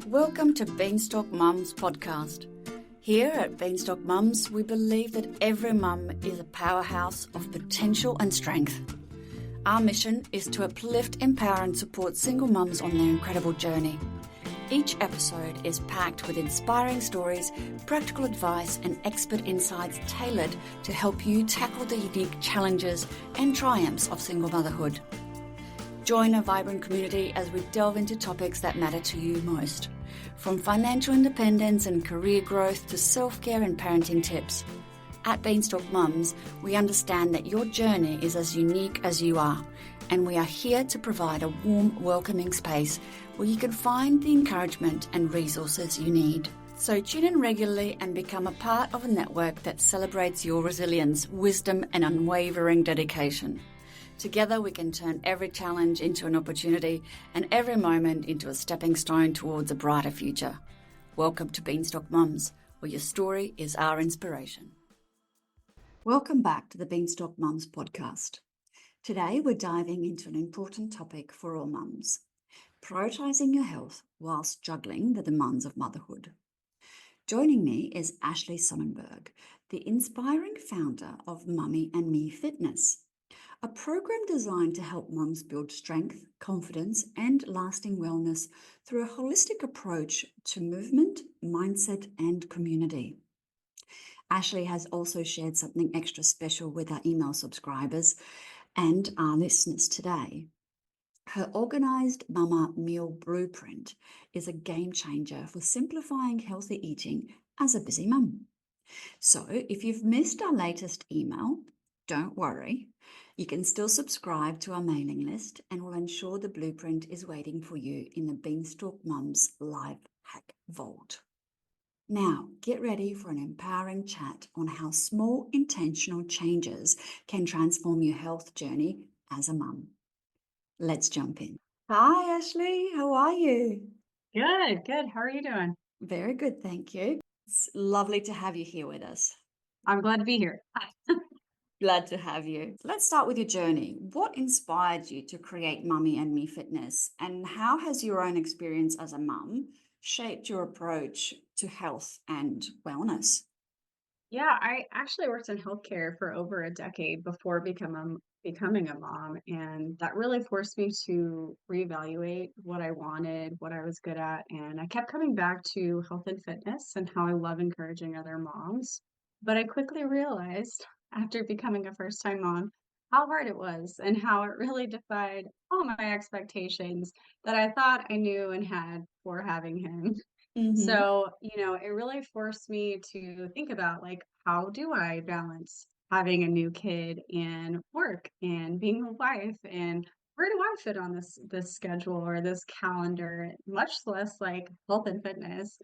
Welcome to Beanstalk Mums Podcast. Here at Beanstalk Mums, we believe that every mum is a powerhouse of potential and strength. Our mission is to uplift, empower and support single mums on their incredible journey. Each episode is packed with inspiring stories, practical advice and expert insights tailored to help you tackle the unique challenges and triumphs of single motherhood. Join a vibrant community as we delve into topics that matter to you most, from financial independence and career growth to self-care and parenting tips. At Beanstalk Mums, we understand that your journey is as unique as you are, and we are here to provide a warm, welcoming space where you can find the encouragement and resources you need. So tune in regularly and become a part of a network that celebrates your resilience, wisdom, and unwavering dedication. Together we can turn every challenge into an opportunity and every moment into a stepping stone towards a brighter future. Welcome to Beanstalk Mums, where your story is our inspiration. Welcome back to the Beanstalk Mums Podcast. Today we're diving into an important topic for all mums: prioritising your health whilst juggling the demands of motherhood. Joining me is Ashley Sonnenberg, the inspiring founder of Mummy and Me Fitness, a program designed to help mums build strength, confidence, and lasting wellness through a holistic approach to movement, mindset, and community. Ashley has also shared something extra special with our email subscribers and our listeners today. Her organised Mama Meal Blueprint is a game changer for simplifying healthy eating as a busy mum. So if you've missed our latest email, don't worry. You can still subscribe to our mailing list and we'll ensure the blueprint is waiting for you in the Beanstalk Mums Live Hack Vault. Now, get ready for an empowering chat on how small intentional changes can transform your health journey as a mum. Let's jump in. Hi, Ashley. How are you? Good. How are you doing? Very good, thank you. It's lovely to have you here with us. I'm glad to be here. Glad to have you. Let's start with your journey. What inspired you to create Mummy and Me Fitness, and how has your own experience as a mum shaped your approach to health and wellness? Yeah, I actually worked in healthcare for over a decade before becoming a mom, and that really forced me to reevaluate what I wanted, what I was good at, and I kept coming back to health and fitness and how I love encouraging other moms. But I quickly realized after becoming a first-time mom how hard it was and how it really defied all my expectations that I thought I knew and had for having him. Mm-hmm. So, it really forced me to think about like, how do I balance having a new kid and work and being a wife, and where do I fit on this schedule or this calendar, much less like health and fitness.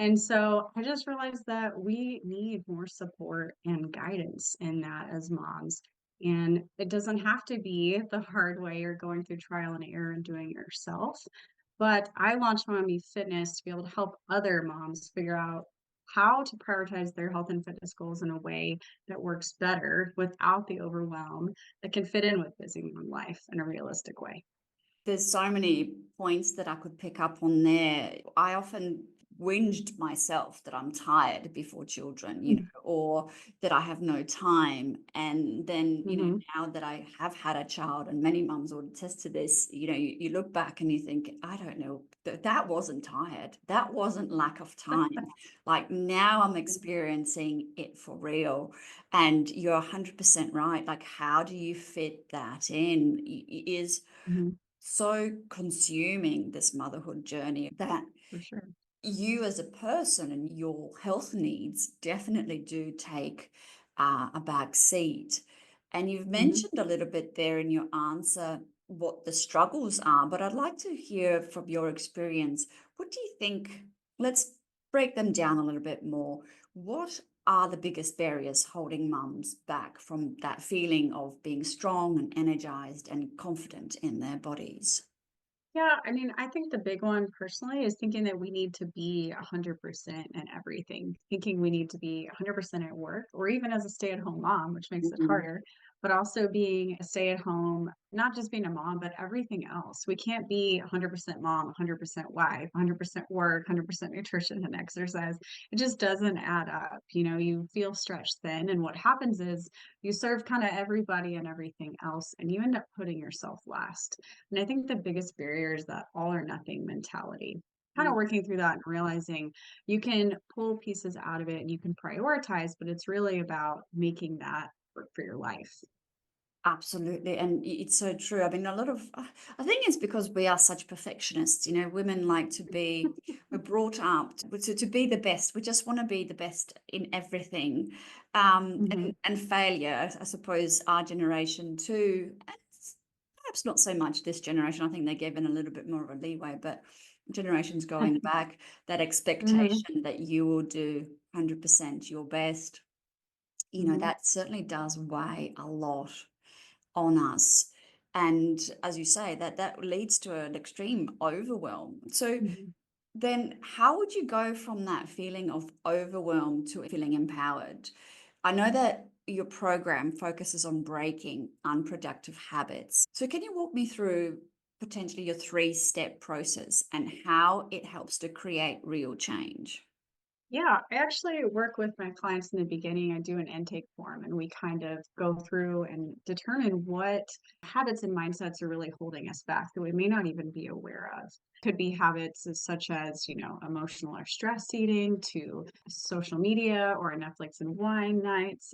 And so I just realized that we need more support and guidance in that as moms. And it doesn't have to be the hard way or going through trial and error and doing it yourself. But I launched Mommy Fitness to be able to help other moms figure out how to prioritize their health and fitness goals in a way that works better without the overwhelm that can fit in with busy mom life in a realistic way. There's so many points that I could pick up on there. I often whinged myself that I'm tired before children, or that I have no time. And then, now that I have had a child, and many mums would attest to this, you look back and you think, I don't know, that wasn't tired. That wasn't lack of time. Like now I'm experiencing it for real. And you're 100% right. Like, how do you fit that in? Is so consuming this motherhood journey that For sure. you as a person and your health needs definitely do take a back seat. And you've mentioned a little bit there in your answer what the struggles are, but I'd like to hear from your experience. What do you think? Let's break them down a little bit more. What are the biggest barriers holding mums back from that feeling of being strong and energized and confident in their bodies? Yeah, I mean, I think the big one personally is thinking that we need to be 100% in everything, thinking we need to be 100% at work or even as a stay-at-home mom, which makes it Mhm. harder. but also being a stay-at-home, not just being a mom, but everything else. We can't be 100% mom, 100% wife, 100% work, 100% nutrition and exercise. It just doesn't add up. You feel stretched thin, and what happens is you serve kind of everybody and everything else, and you end up putting yourself last. And I think the biggest barrier is that all or nothing mentality. Kind of working through that and realizing you can pull pieces out of it and you can prioritize, but it's really about making that work for your life. Absolutely. And it's so true. I mean, I think it's because we are such perfectionists. Women like to be, we're brought up to be the best. We just want to be the best in everything. Mm-hmm. And failure, I suppose, our generation too, and perhaps not so much this generation. I think they're given a little bit more of a leeway, but generations going back, that Mm-hmm. expectation that you will do 100% your best, Mm-hmm. that certainly does weigh a lot on us. And as you say, that leads to an extreme overwhelm. So Mm-hmm. then how would you go from that feeling of overwhelm to feeling empowered? I know that your program focuses on breaking unproductive habits. So can you walk me through potentially your 3-step process and how it helps to create real change? Yeah, I actually work with my clients in the beginning. I do an intake form and we kind of go through and determine what habits and mindsets are really holding us back that we may not even be aware of. Could be habits such as, emotional or stress eating, to social media or Netflix and wine nights,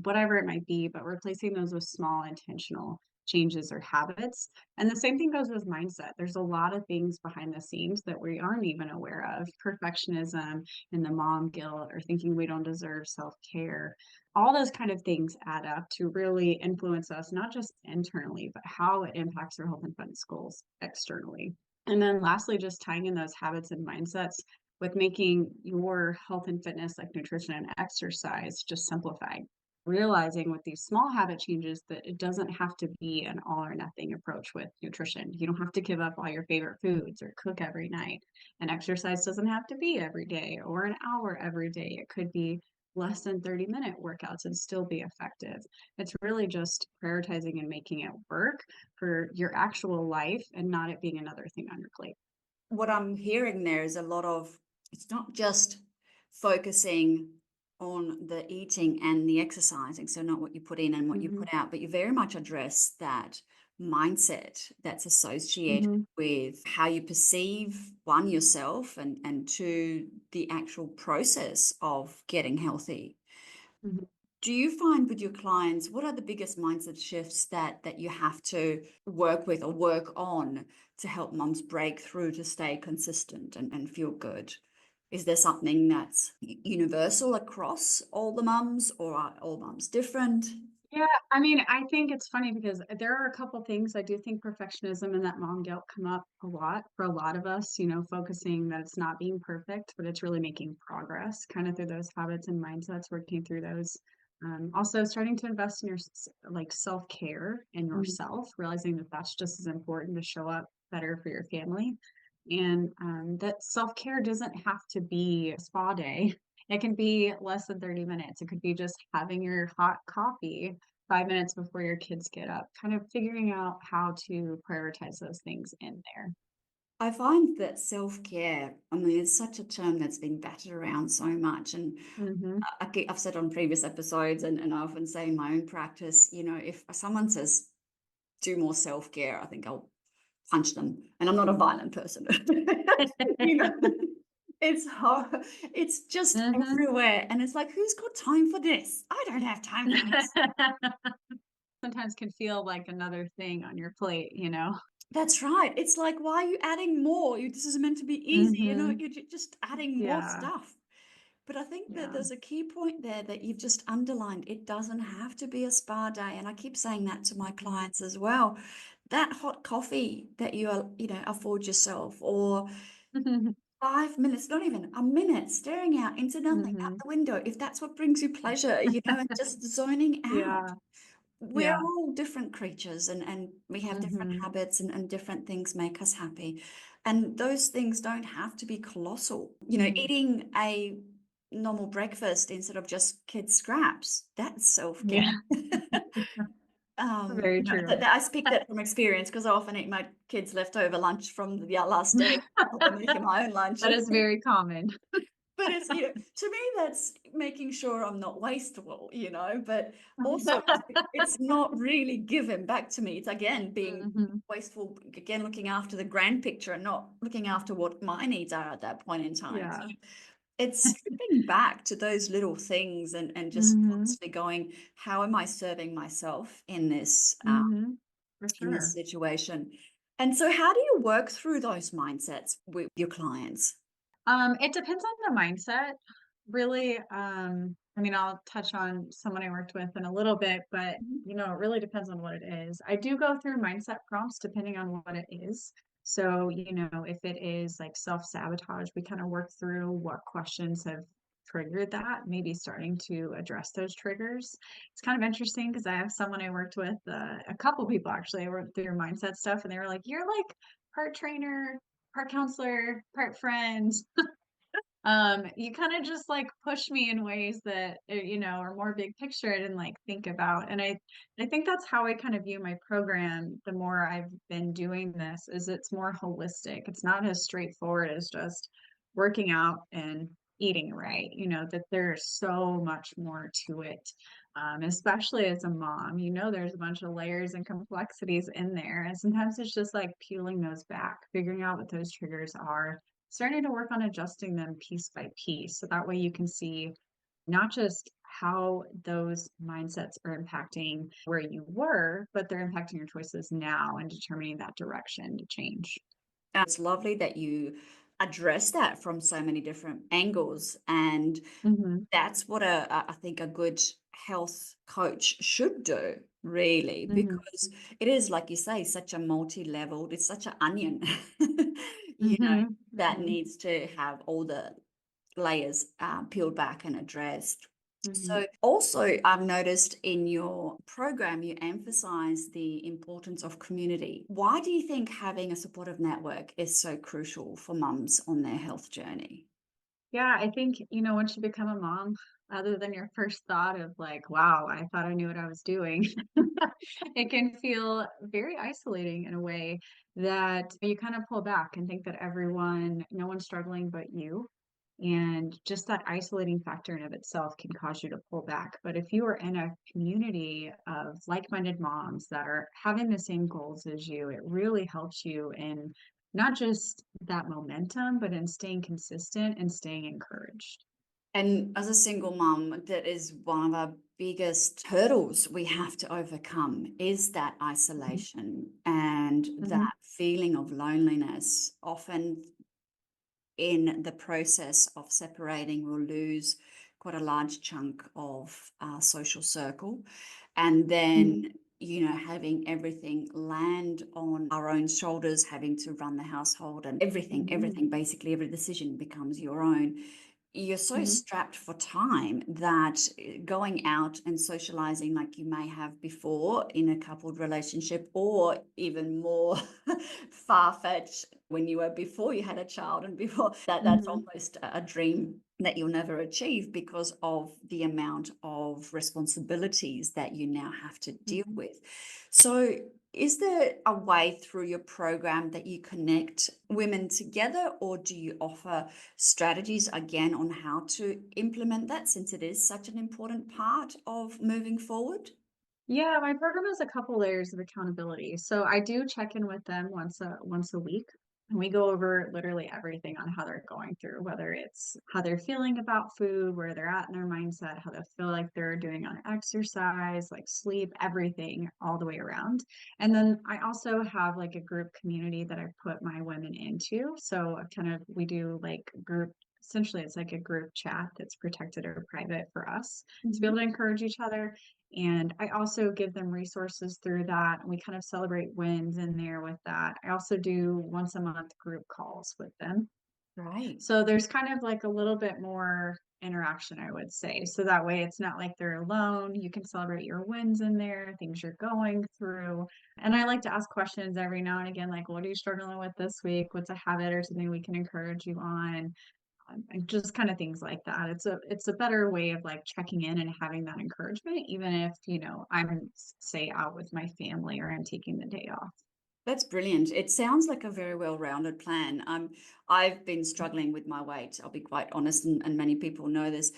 whatever it might be, but replacing those with small intentional changes or habits. And the same thing goes with mindset. There's a lot of things behind the scenes that we aren't even aware of. Perfectionism and the mom guilt or thinking we don't deserve self-care. All those kind of things add up to really influence us, not just internally, but how it impacts our health and fitness goals externally. And then lastly, just tying in those habits and mindsets with making your health and fitness, like nutrition and exercise, just simplified. Realizing with these small habit changes that it doesn't have to be an all or nothing approach with nutrition. You don't have to give up all your favorite foods or cook every night. And exercise doesn't have to be every day or an hour every day. It could be less than 30-minute workouts and still be effective. It's really just prioritizing and making it work for your actual life and not it being another thing on your plate. What I'm hearing there is a lot of, it's not just focusing on the eating and the exercising, so not what you put in and what you Mm-hmm. put out, but you very much address that mindset that's associated Mm-hmm. with how you perceive, one, yourself, and two, the actual process of getting healthy. Mm-hmm. Do you find with your clients, what are the biggest mindset shifts that you have to work with or work on to help mums break through to stay consistent and feel good? Is there something that's universal across all the mums, or are all mums different? Yeah, I mean, I think it's funny because there are a couple things. I do think perfectionism and that mom guilt come up a lot for a lot of us, focusing that it's not being perfect, but it's really making progress kind of through those habits and mindsets, working through those. Also starting to invest in your like self-care and Mm. yourself, realizing that that's just as important to show up better for your family. And that self-care doesn't have to be a spa day. It can be less than 30 minutes. It could be just having your hot coffee 5 minutes before your kids get up, kind of figuring out how to prioritize those things in there. I find that self-care, I mean, it's such a term that's been battered around so much. And Mm-hmm. I've said on previous episodes, and I often say in my own practice, if someone says, do more self-care, I think I'll punch them. And I'm not a violent person. you know, it's hard. It's just Mm-hmm. everywhere. And it's like, who's got time for this? I don't have time for this. Sometimes can feel like another thing on your plate. That's right. It's like, why are you adding more? This is meant to be easy. Mm-hmm. You're just adding more Yeah. stuff. But I think that Yeah. there's a key point there that you've just underlined. It doesn't have to be a spa day. And I keep saying that to my Mm-hmm. clients as well. That hot coffee that afford yourself, or 5 minutes, not even a minute, staring out into nothing, out Mm-hmm. the window, if that's what brings you pleasure, and just zoning out. Yeah. We're Yeah. all different creatures, and we have different Mm-hmm. habits, and different things make us happy. And those things don't have to be colossal. Mm-hmm. Eating a normal breakfast instead of just kids scraps. That's self-care. Yeah, very true. I speak that from experience because I often eat my kids' leftover lunch from the last day. I'm making my own lunch. That is very common. But it's, to me, that's making sure I'm not wasteful, but also it's not really given back to me. It's again being Mhm. wasteful, again, looking after the grand picture and not looking after what my needs are at that point in time. Yeah. So it's stripping back to those little things and just Mhm. constantly going, how am I serving myself Mhm. For in this sure. situation? And so how do you work through those mindsets with your clients? It depends on the mindset, really. I mean, I'll touch on someone I worked with in a little bit, but it really depends on what it is. I do go through mindset prompts depending on what it is. So, if it is like self-sabotage, we kind of work through what questions have triggered that, maybe starting to address those triggers. It's kind of interesting because I have someone I worked with, a couple people actually, I worked through mindset stuff, and they were like, "You're like part trainer, part counselor, part friend." You kind of just like push me in ways that are more big picture I didn't like think about. And I think that's how I kind of view my program. The more I've been doing this, is it's more holistic. It's not as straightforward as just working out and eating right. That there's so much more to it. Especially as a mom, there's a bunch of layers and complexities in there, and sometimes it's just like peeling those back, figuring out what those triggers are, starting to work on adjusting them piece by piece. So that way you can see not just how those mindsets are impacting where you were, but they're impacting your choices now and determining that direction to change. It's lovely that you address that from so many different angles. And Mm-hmm. that's what I think a good health coach should do, really, Mm-hmm. because it is, like you say, such a multi-leveled, it's such an onion, Mm-hmm. that Mm-hmm. needs to have all the layers peeled back and addressed. Mm-hmm. So, also, I've noticed in your program, you emphasize the importance of community. Why do you think having a supportive network is so crucial for mums on their health journey? Yeah, I think, once you become a mom, other than your first thought of like, wow, I thought I knew what I was doing, it can feel very isolating in a way that you kind of pull back and think that no one's struggling but you. And just that isolating factor in of itself can cause you to pull back. But if you are in a community of like-minded moms that are having the same goals as you, it really helps you in not just that momentum, but in staying consistent and staying encouraged. And as a single mum, that is one of our biggest hurdles we have to overcome is that isolation and Mm-hmm. that feeling of loneliness. Often in the process of separating, we'll lose quite a large chunk of our social circle. And Mm-hmm. then, having everything land on our own shoulders, having to run the household and everything, basically every decision becomes your own. You're so Mm-hmm. strapped for time that going out and socializing like you may have before in a coupled relationship, or even more far-fetched when you were before you had a child and before that's Mm-hmm. almost a dream that you'll never achieve because of the amount of responsibilities that you now have to deal Mm-hmm. with. So is there a way through your program that you connect women together, or do you offer strategies again on how to implement that since it is such an important part of moving forward? Yeah, my program has a couple layers of accountability. So I do check in with them once a week, and we go over literally everything on how they're going through, whether it's how they're feeling about food, where they're at in their mindset, how they feel like they're doing on exercise, like sleep, everything all the way around. And then I also have like a group community that I put my women into. So we do like group. Essentially, it's like a group chat that's protected or private for us to be Mhm. able to encourage each other, and I also give them resources through that. And we kind of celebrate wins in there with that. I also do once a month group calls with them. Right. So there's kind of like a little bit more interaction, I would say. So that way it's not like they're alone. You can celebrate your wins in there, things you're going through. And I like to ask questions every now and again, like, what are you struggling with this week? What's a habit or something we can encourage you on? and just kind of things like that. It's a better way of like checking in and having that encouragement, even if, I'm say out with my family or I'm taking the day off. That's brilliant. It sounds like a very well-rounded plan. I've been struggling with my weight. I'll be quite honest, and many people know this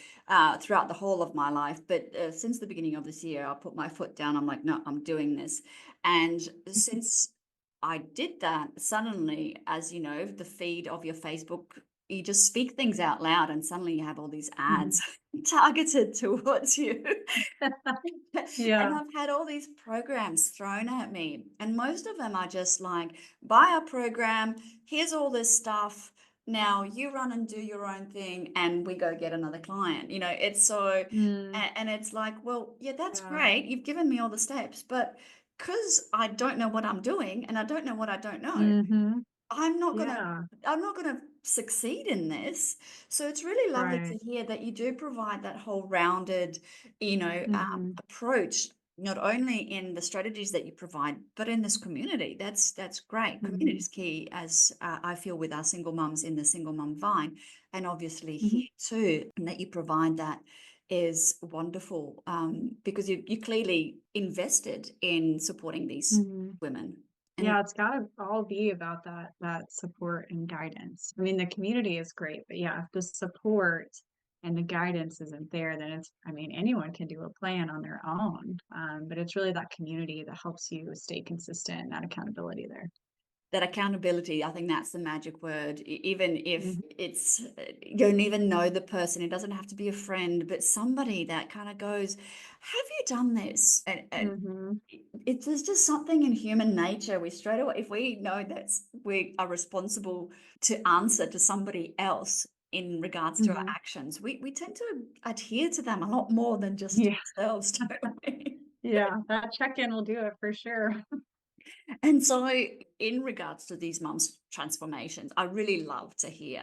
throughout the whole of my life. But since the beginning of this year, I put my foot down. I'm like, no, I'm doing this. And since I did that, suddenly, as you know, the feed of your Facebook, you just speak things out loud, and suddenly you have all these Mhm. ads targeted towards you. And Yeah. I've had all these programs thrown at me, and most of them are just like, buy our program, here's all this stuff. Now you run and do your own thing, and we go get another client. It's so, Mm, and it's like, well, yeah, that's yeah. great. You've given me all the steps, but because I don't know what I'm doing and I don't know what I don't know, Mm-hmm. I'm not gonna Yeah. I'm not gonna succeed in this. So it's really lovely to Right. hear that you do provide that whole rounded, Mm-hmm. approach, not only in the strategies that you provide, but in this community. That's great. Community Mm-hmm. is key, as I feel with our single mums in the Single Mum Vine, and obviously Mm-hmm. here too, and that you provide that is wonderful, because you clearly invested in supporting these Mm-hmm. women. And Yeah, it's got to all be about that support and guidance. I mean, the community is great, but yeah, if the support and the guidance isn't there, then I mean, anyone can do a plan on their own. But it's really that community that helps you stay consistent and that accountability there. that accountability, I think that's the magic word. Even if Mm-hmm. it's you don't even know the person, it doesn't have to be a friend, but somebody that kind of goes, have you done this? And Mm-hmm. there's just something in human nature. We straight away, if we know that we are responsible to answer to somebody else in regards to our Mm-hmm. actions, we tend to adhere to them a lot more than just to Yeah, ourselves, don't we? yeah, that check-in will do it for sure. And so, in regards to these mums' transformations, I really love to hear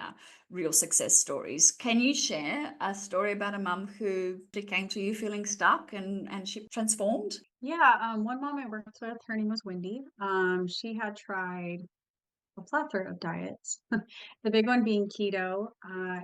real success stories. Can you share a story about a mum who came to you feeling stuck and she transformed? Yeah, one mom I worked with, her name was Wendy. She had tried a plethora of diets, the big one being keto,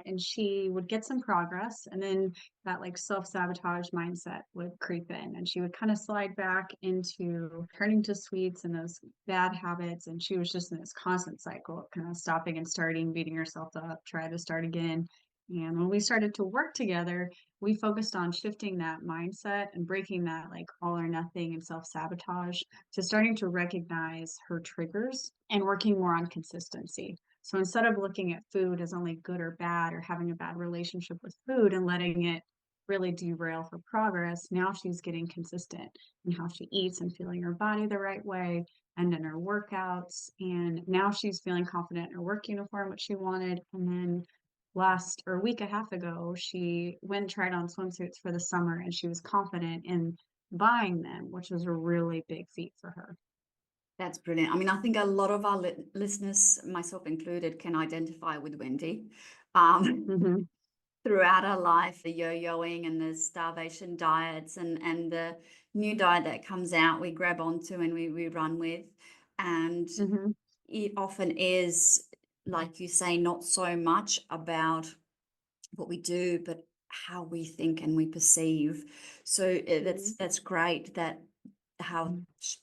and she would get some progress, and then that like self-sabotage mindset would creep in, and she would kind of slide back into turning to sweets and those bad habits, and she was just in this constant cycle of kind of stopping and starting, beating herself up, try to start again. And when we started to work together, we focused on shifting that mindset and breaking that like all or nothing and self-sabotage to starting to recognize her triggers and working more on consistency. So instead of looking at food as only good or bad or having a bad relationship with food and letting it really derail her progress, now she's getting consistent in how she eats and feeling her body the right way and in her workouts. And now she's feeling confident in her work uniform, which she wanted. And then last or a week and a half ago, she went and tried on swimsuits for the summer and she was confident in buying them, which was a really big feat for her. That's brilliant. I mean, I think a lot of our listeners, myself included, can identify with Wendy. Um, Mm-hmm. Throughout our life, the yo-yoing and the starvation diets and the new diet that comes out, we grab onto and we run with. And Mm-hmm. it often is, like you say, not so much about what we do, but how we think and we perceive. So Mm-hmm. that's great that how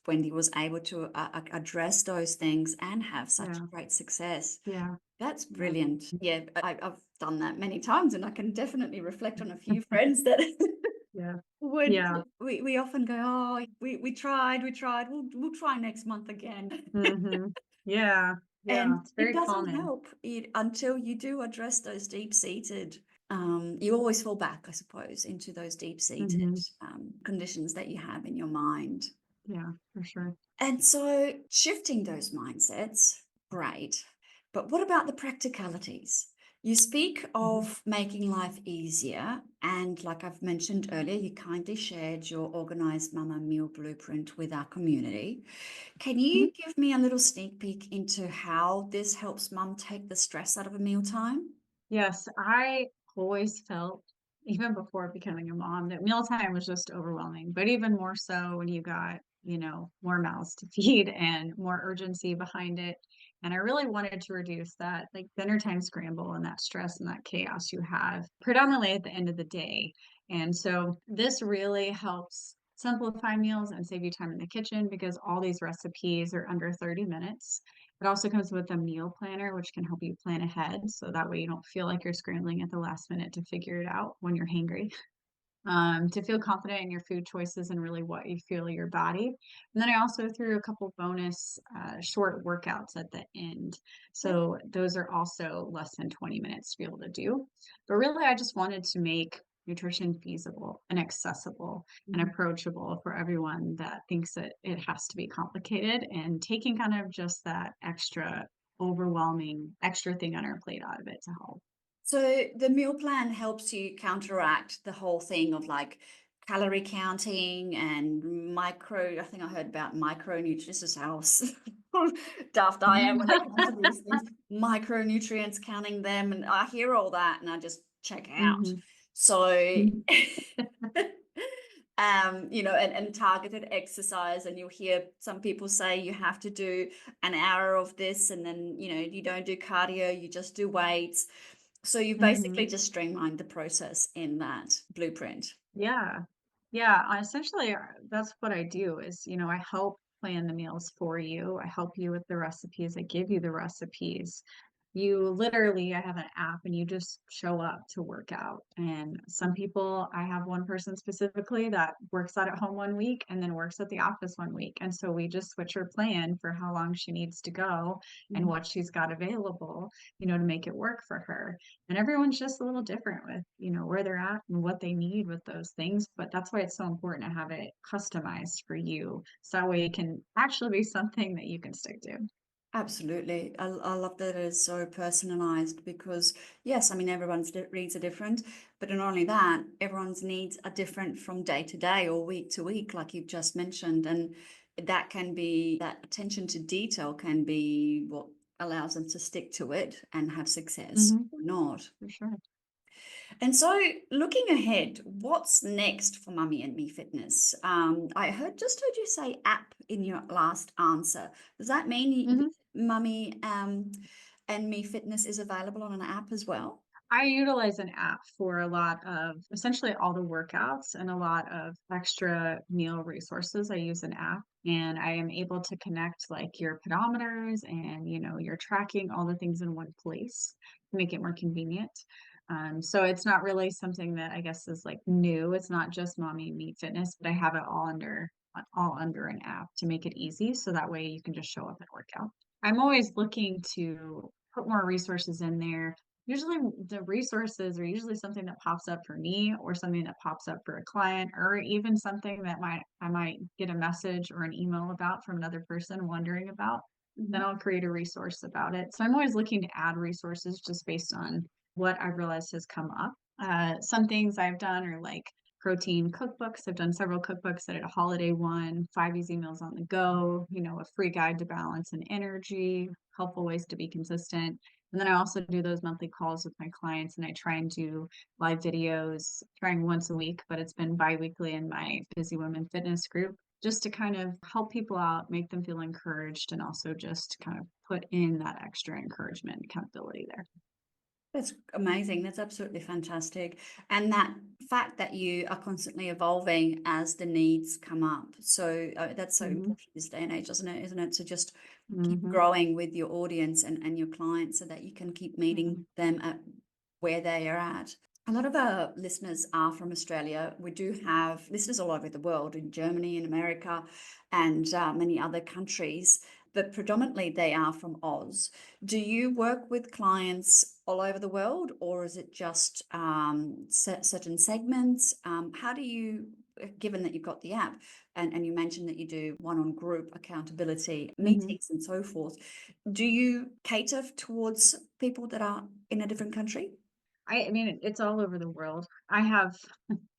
Wendy was able to address those things and have such Yeah. great success. Yeah. That's Yeah. brilliant. Yeah, I've done that many times, and I can definitely reflect on a few friends that Yeah. would Yeah. we often go, oh, we tried, we'll try next month again. Mm-hmm. Yeah. Yeah. And It's it very doesn't common. help until you do address those deep-seated, you always fall back, I suppose, into those deep-seated Mm-hmm. conditions that you have in your mind. Yeah, for sure. And so shifting those mindsets, great. But what about the practicalities? You speak Mm-hmm. of making life easier. And like I've mentioned earlier, you kindly shared your organized mama meal blueprint with our community. Can Mm-hmm. you give me a little sneak peek into how this helps mum take the stress out of a mealtime? Yes, I always felt, even before becoming a mom, that mealtime was just overwhelming. But even more so when you got, more mouths to feed and more urgency behind it. And I really wanted to reduce that like dinner time scramble and that stress and that chaos you have predominantly at the end of the day. And so this really helps simplify meals and save you time in the kitchen because all these recipes are under 30 minutes. It also comes with a meal planner, which can help you plan ahead. So that way you don't feel like you're scrambling at the last minute to figure it out when you're hangry. To feel confident in your food choices and really what you feel your body. And then I also threw a couple bonus short workouts at the end. So those are also less than 20 minutes to be able to do. But really, I just wanted to make nutrition feasible and accessible and Mhm. approachable for everyone that thinks that it has to be complicated and taking kind of just that extra overwhelming extra thing on our plate out of it to help. So the meal plan helps you counteract the whole thing of like calorie counting and micro. I think I heard about micronutrients. This is how daft I am when it comes to these things. Micronutrients, counting them, and I hear all that, and I just check out. Mhm. So, and targeted exercise, and you'll hear some people say you have to do an hour of this, and then you don't do cardio, you just do weights. So you've basically Mhm. just streamlined the process in that blueprint. Yeah. Yeah. Essentially, that's what I do is, I help plan the meals for you. I help you with the recipes. I give you the recipes. You literally, I have an app and you just show up to work out. And some people, I have one person specifically that works out at home one week and then works at the office one week. And so we just switch her plan for how long she needs to go and Mhm. what she's got available, to make it work for her. And everyone's just a little different with where they're at and what they need with those things, but that's why it's so important to have it customized for you so that way it can actually be something that you can stick to. Absolutely. I love that it is so personalized because, yes, I mean, everyone's needs are different, but not only that, everyone's needs are different from day to day or week to week, like you've just mentioned. And that attention to detail can be what allows them to stick to it and have success Hmm. or not. For sure. And so, looking ahead, what's next for Mummy and Me Fitness? Just heard you say app in your last answer. Does that mean Hmm. Mummy and Me Fitness is available on an app as well? I utilize an app for a lot of essentially all the workouts and a lot of extra meal resources. I use an app and I am able to connect like your pedometers and your tracking, all the things in one place to make it more convenient. So it's not really something that I guess is like new. It's not just Mommy and Me Fitness, but I have it all under an app to make it easy. So that way you can just show up and work out. I'm always looking to put more resources in there. Usually the resources are usually something that pops up for me or something that pops up for a client or even something that I might get a message or an email about from another person wondering about. Then Mhm. I'll create a resource about it. So I'm always looking to add resources just based on what I realized has come up. Some things I've done are like protein cookbooks. I've done several cookbooks. I did a holiday one, 5 easy meals on the go, a free guide to balance and energy, helpful ways to be consistent. And then I also do those monthly calls with my clients and I try and do live videos, trying once a week, but it's been bi-weekly in my Busy Women Fitness group just to kind of help people out, make them feel encouraged, and also just kind of put in that extra encouragement and accountability there. That's amazing. That's absolutely fantastic. And that fact that you are constantly evolving as the needs come up. So that's so Hmm. important this day and age, doesn't it? Isn't it? To just keep Hmm. growing with your audience and your clients so that you can keep meeting Hmm. them at where they are at. A lot of our listeners are from Australia. We do have listeners all over the world in Germany, in America, and many other countries, but predominantly they are from Oz. Do you work with clients all over the world, or is it just certain segments? How do you, given that you've got the app and you mentioned that you do one-on group accountability Hmm. meetings and so forth, do you cater towards people that are in a different country? I mean, it's all over the world. I have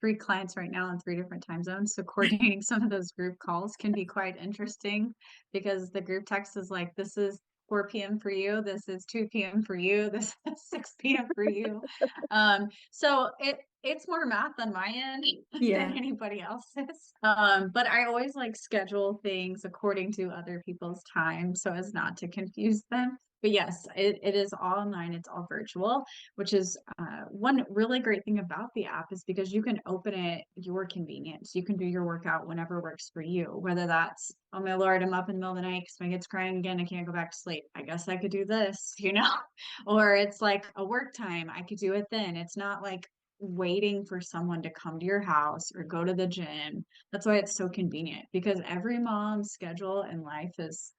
three clients right now in three different time zones. So coordinating some of those group calls can be quite interesting because the group text is like, this is 4 p.m. for you. This is 2 p.m. for you. This is 6 p.m. for you. So it's more math on my end than Yeah. anybody else's. But I always like schedule things according to other people's time so as not to confuse them. But yes, it is all online. It's all virtual, which is one really great thing about the app is because you can open it your convenience. You can do your workout whenever works for you, whether that's, oh my Lord, I'm up in the middle of the night because my kid's crying again. I can't go back to sleep. I guess I could do this, or it's like a work time. I could do it then. It's not like waiting for someone to come to your house or go to the gym. That's why it's so convenient because every mom's schedule in life is,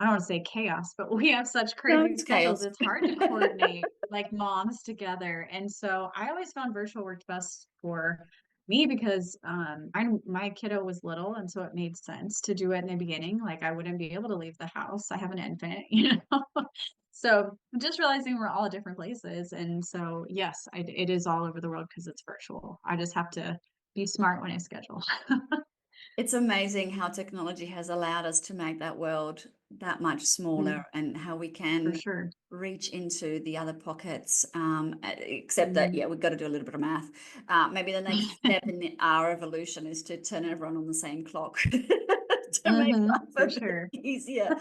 I don't want to say chaos, but we have such No, crazy it's schedules. chaos. It's hard to coordinate like moms together. And so I always found virtual worked best for me because my kiddo was little. And so it made sense to do it in the beginning. Like I wouldn't be able to leave the house. I have an infant, So just realizing we're all at different places. And so, yes, it is all over the world because it's virtual. I just have to be smart when I schedule. It's amazing how technology has allowed us to make that world that much Mm, smaller and how we for can sure. reach into the other pockets. Except that, Mm. yeah, we've got to do a little bit of math. Maybe the next step in our evolution is to turn everyone on the same clock to make life a For bit sure. easier.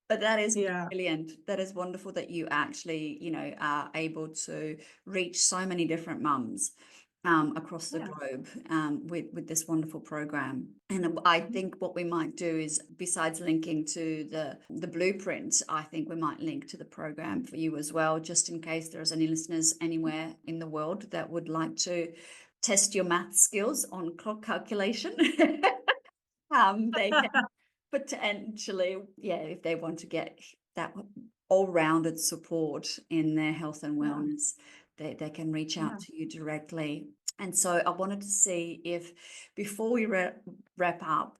But that is Yeah. brilliant. That is wonderful that you actually, are able to reach so many different mums across the Yeah. globe with this wonderful program. And I think what we might do is, besides linking to the blueprint, I think we might link to the program for you as well, just in case there's any listeners anywhere in the world that would like to test your math skills on clock calculation. They can potentially, yeah, if they want to get that all-rounded support in their health and Yeah. wellness, they can reach out Yeah. to you directly. And so I wanted to see if, before we wrap up,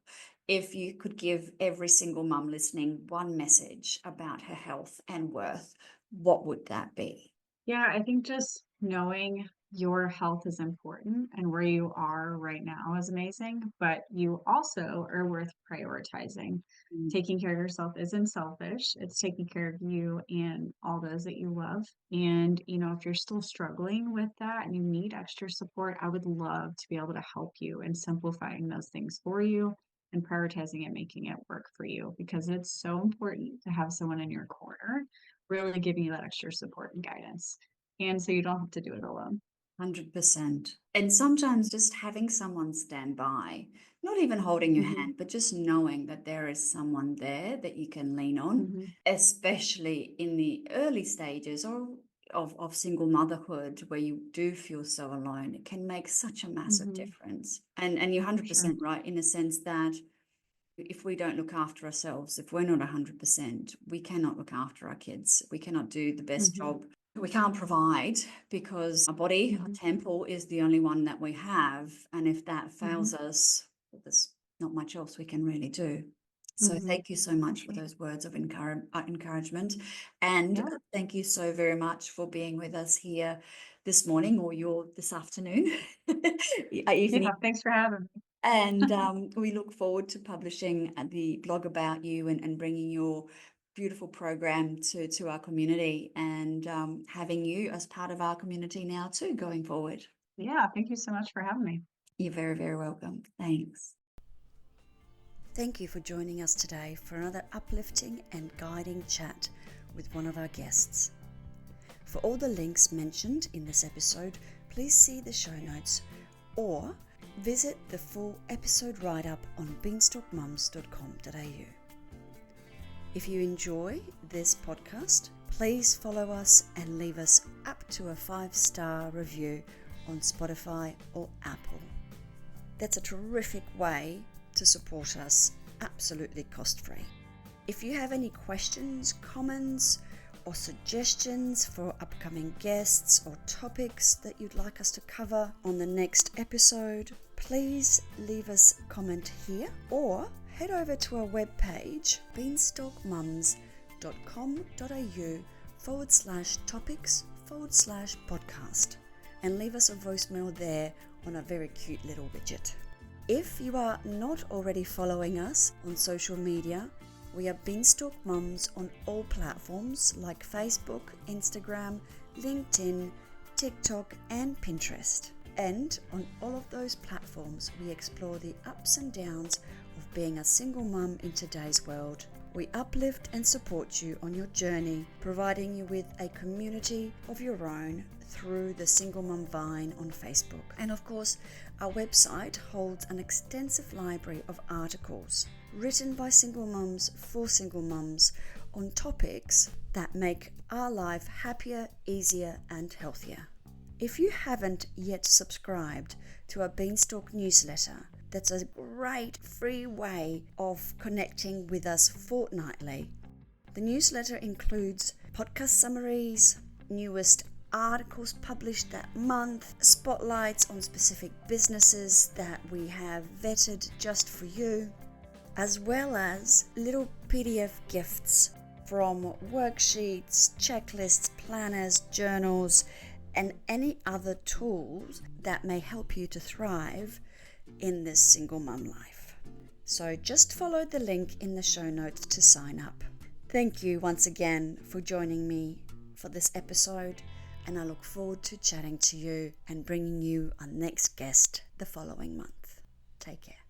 if you could give every single mum listening one message about her health and worth, what would that be? Yeah, I think just knowing your health is important and where you are right now is amazing, but you also are worth prioritizing. Mm. Taking care of yourself isn't selfish. It's taking care of you and all those that you love. And, if you're still struggling with that and you need extra support, I would love to be able to help you in simplifying those things for you and prioritizing and making it work for you because it's so important to have someone in your corner really giving you that extra support and guidance. And so you don't have to do it alone. 100%. And sometimes just having someone stand by, not even holding your Hmm. hand, but just knowing that there is someone there that you can lean on, Hmm. especially in the early stages or of single motherhood where you do feel so alone, it can make such a massive Hmm. difference. And you're For sure. 100% right in the sense that if we don't look after ourselves, if we're not 100%, we cannot look after our kids. We cannot do the best Hmm. job. We can't provide because our body, our Hmm. temple is the only one that we have. And if that Hmm. fails us, there's not much else we can really do. So Hmm. thank you so much for Okay. those words of encouragement. And Yeah. thank you so very much for being with us here this morning or this afternoon, evening. Yeah. Thanks for having me. And we look forward to publishing the blog about you and bringing your beautiful program to our community and having you as part of our community now too going forward. Yeah. Thank you so much for having me. You're very, very welcome. Thanks. Thank you for joining us today for another uplifting and guiding chat with one of our guests. For all the links mentioned in this episode, please see the show notes or visit the full episode write-up on beanstalkmums.com.au. If you enjoy this podcast, please follow us and leave us up to a 5-star review on Spotify or Apple. That's a terrific way to support us, absolutely cost-free. If you have any questions, comments, or suggestions for upcoming guests or topics that you'd like us to cover on the next episode, please leave us a comment here or head over to our webpage, beanstalkmums.com.au/topics/podcast, and leave us a voicemail there on a very cute little widget. If you are not already following us on social media, We are Beanstalk Mums on all platforms like Facebook, Instagram, LinkedIn, TikTok and Pinterest. And on all of those platforms, we explore the ups and downs of being a single mum in today's world. We uplift and support you on your journey, providing you with a community of your own through the Single Mum Vine on Facebook. And of course, our website holds an extensive library of articles written by single mums for single mums on topics that make our life happier, easier and healthier. If you haven't yet subscribed to our Beanstalk newsletter, that's a great free way of connecting with us fortnightly. The newsletter includes podcast summaries, newest articles published that month, spotlights on specific businesses that we have vetted just for you, as well as little PDF gifts from worksheets, checklists, planners, journals, and any other tools that may help you to thrive in this single mum life. So just follow the link in the show notes to sign up. Thank you once again for joining me for this episode, and I look forward to chatting to you and bringing you our next guest the following month. Take care.